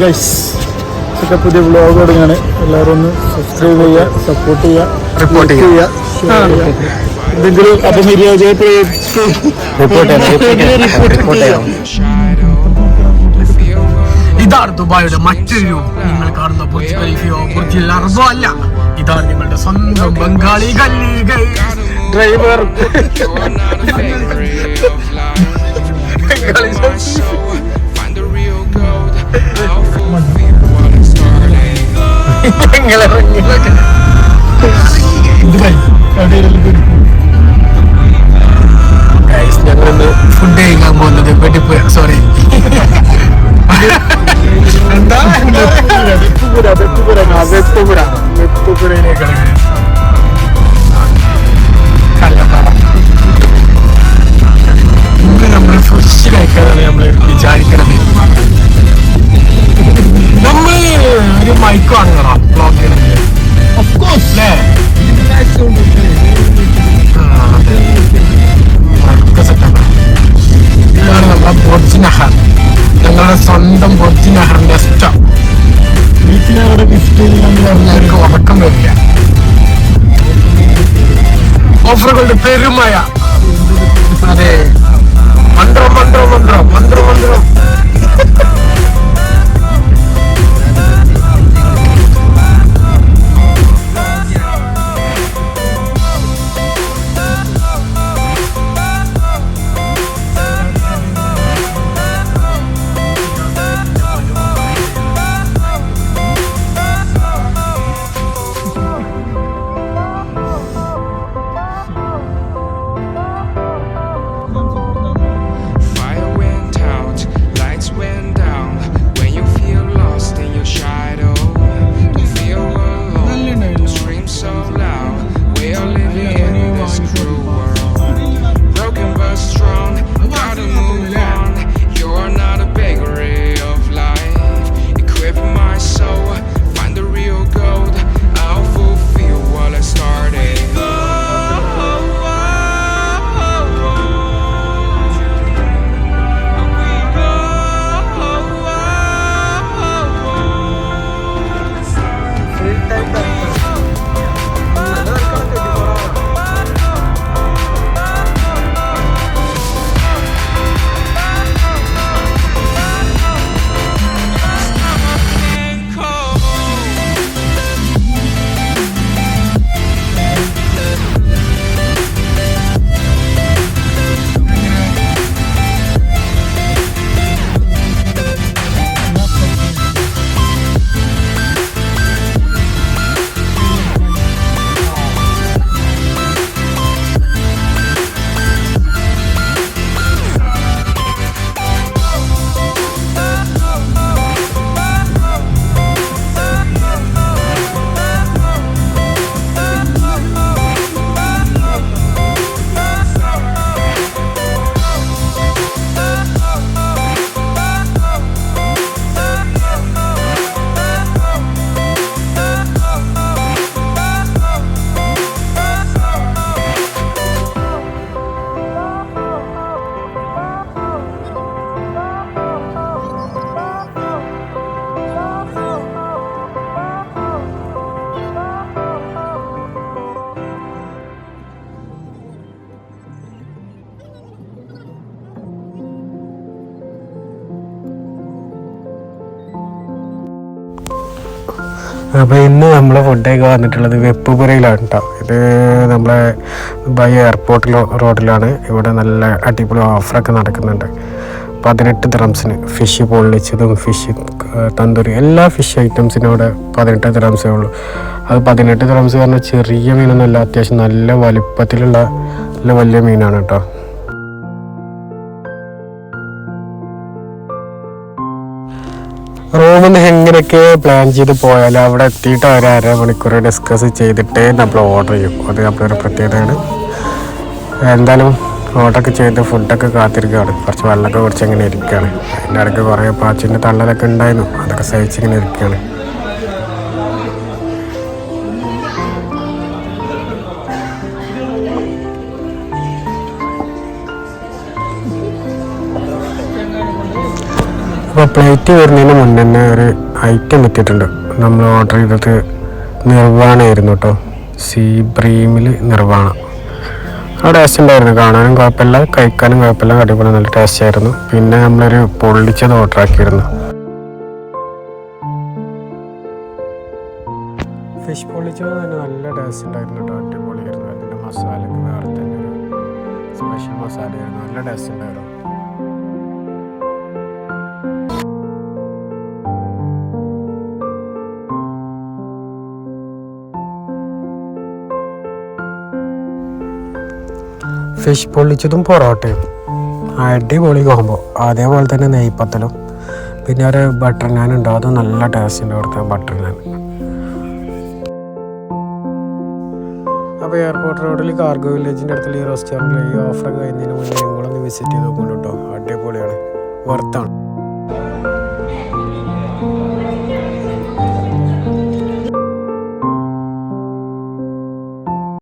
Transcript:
Guys ഒക്കെ പുതിയ vlog തുടങ്ങാണ്. എല്ലാവരും ഒന്ന് സബ്സ്ക്രൈബ് ചെയ്യുക, സപ്പോർട്ട് ചെയ്യുക, റിപ്പോർട്ട് ചെയ്യുക. എന്തെങ്കിലും ഇതാണ് ദുബായിയുടെ മറ്റൊരു നിങ്ങൾ കാണുന്ന ബുർജ് ഖലീഫയോ ബുർജിൽ അറബോ അല്ല. ഇതാണ് നിങ്ങളുടെ സ്വന്തം ബംഗാളി ഡ്രൈവർ. ഞങ്ങളിന്ന് ഫുഡ് കഴിക്കാൻ പോകുന്നത് വെട്ടിപ്പുര, സോറി വെട്ടുപുരയിലേക്കാണ്. ഇന്ന് നമ്മൾ ഫ്രഷ് കഴിക്കാനാണ് നമ്മൾ വിചാരിക്കണത്. നമ്മൾ ഒരു മൈക്ക് വാങ്ങണം ബ്ലോഗ് ചെയ്യണമെങ്കിൽ. അല്ലേ? ഇതാണ് നമ്മളെ ബുർജ് നഹർ, ഞങ്ങളുടെ സ്വന്തം ബുർജ് നഹറിന്റെ ഇഷ്ടം. എല്ലാവർക്കും ഉറക്കം വരില്ല. ഓഫറുകളുടെ പെരുമഴ. അതെ, മന്ത്രം മന്ത്രം മന്ത്രം മന്ത്രം മന്ത്രം. അപ്പോൾ ഇന്ന് നമ്മളെ ഫുഡൊക്കെ വന്നിട്ടുള്ളത് വെപ്പുപുരയിലാണ് കേട്ടോ. ഇത് നമ്മളെ ദുബായ് എയർപോർട്ടിൽ റോഡിലാണ്. ഇവിടെ നല്ല അടിപൊളി ഓഫറൊക്കെ നടക്കുന്നുണ്ട്. 18 ദിറംസിന് ഫിഷ് പൊള്ളിച്ചതും ഫിഷ് തന്തൂരി എല്ലാ ഫിഷ് ഐറ്റംസിനും ഇവിടെ 18 ദിറംസേ ഉള്ളൂ. അത് 18 ദിറംസ് പറഞ്ഞാൽ ചെറിയ മീനൊന്നുമല്ല, അത്യാവശ്യം നല്ല വലിപ്പത്തിലുള്ള നല്ല വലിയ മീനാണ് കേട്ടോ. റൂമിൽ നിന്ന് എങ്ങനെയൊക്കെ പ്ലാൻ ചെയ്ത് പോയാലും അവിടെ എത്തിയിട്ട് ഒരു അരമണിക്കൂർ ഡിസ്കസ് ചെയ്തിട്ടേ നമ്മൾ ഓർഡർ ചെയ്യും. അത് നമ്മളൊരു പ്രത്യേകതയാണ്. എന്തായാലും ഓർഡറൊക്കെ ചെയ്ത് ഫുഡൊക്കെ കാത്തിരിക്കുകയാണ്. കുറച്ച് വെള്ളമൊക്കെ കുടിച്ച് ഇങ്ങനെ ഇരിക്കുകയാണ്. അതിൻ്റെ ഇടയ്ക്ക് കുറേ പാച്ചിൻ്റെ തള്ളലൊക്കെ ഉണ്ടായിരുന്നു, അതൊക്കെ സഹിച്ചിങ്ങനെ ഇരിക്കുകയാണ്. അപ്പോൾ പ്ലേറ്റ് വരുന്നതിന് മുന്നേ തന്നെ ഒരു ഐറ്റം എത്തിയിട്ടുണ്ട്. നമ്മൾ ഓർഡർ ചെയ്തത് നിർവാണയായിരുന്നു കേട്ടോ. സീ ബ്രീമിൽ നിർവാണ. ആ ടേസ്റ്റ് ഉണ്ടായിരുന്നു, കാണാനും കുഴപ്പമില്ല, കഴിക്കാനും കുഴപ്പമില്ല, അടിപൊളി നല്ല ടേസ്റ്റ് ആയിരുന്നു. പിന്നെ നമ്മളൊരു പൊള്ളിച്ചത് ഓർഡർ ആക്കിയിരുന്നു. ഫിഷ് പൊള്ളിച്ചത് തന്നെ നല്ല ടേസ്റ്റ് ഉണ്ടായിരുന്നു കേട്ടോ, അടിപൊളിയായിരുന്നു. അതിൻ്റെ മസാലയ്ക്ക് വേറെ തന്നെ ഒരു സ്പെഷ്യൽ മസാലയായിരുന്നു, നല്ല ടേസ്റ്റ് ഉണ്ടായിരുന്നു. ഫിഷ് പൊള്ളിച്ചതും പൊറോട്ടയും അടിപൊളി കോമ്പോ. അതേപോലെ തന്നെ നെയ്പ്പത്തലും പിന്നെ ഒരു ബട്ടർ നാൻ ഉണ്ട്, അതും നല്ല ടേസ്റ്റ് ഉണ്ട് അവിടുത്തെ ബട്ടർ നാൻ. അപ്പോൾ എയർപോർട്ട് റോഡിൽ കാർഗോ വില്ലേജിൻ്റെ അടുത്തുള്ള ഈ റെസ്റ്റോറൻറ്റിൽ ഈ ഓഫറൊക്കെ കഴിഞ്ഞതിന് മുന്നേ നിങ്ങളൊന്ന് വിസിറ്റ് ചെയ്ത് നോക്കുന്നുണ്ട് കേട്ടോ. അടിപൊളിയാണ്, വർത്താണ്.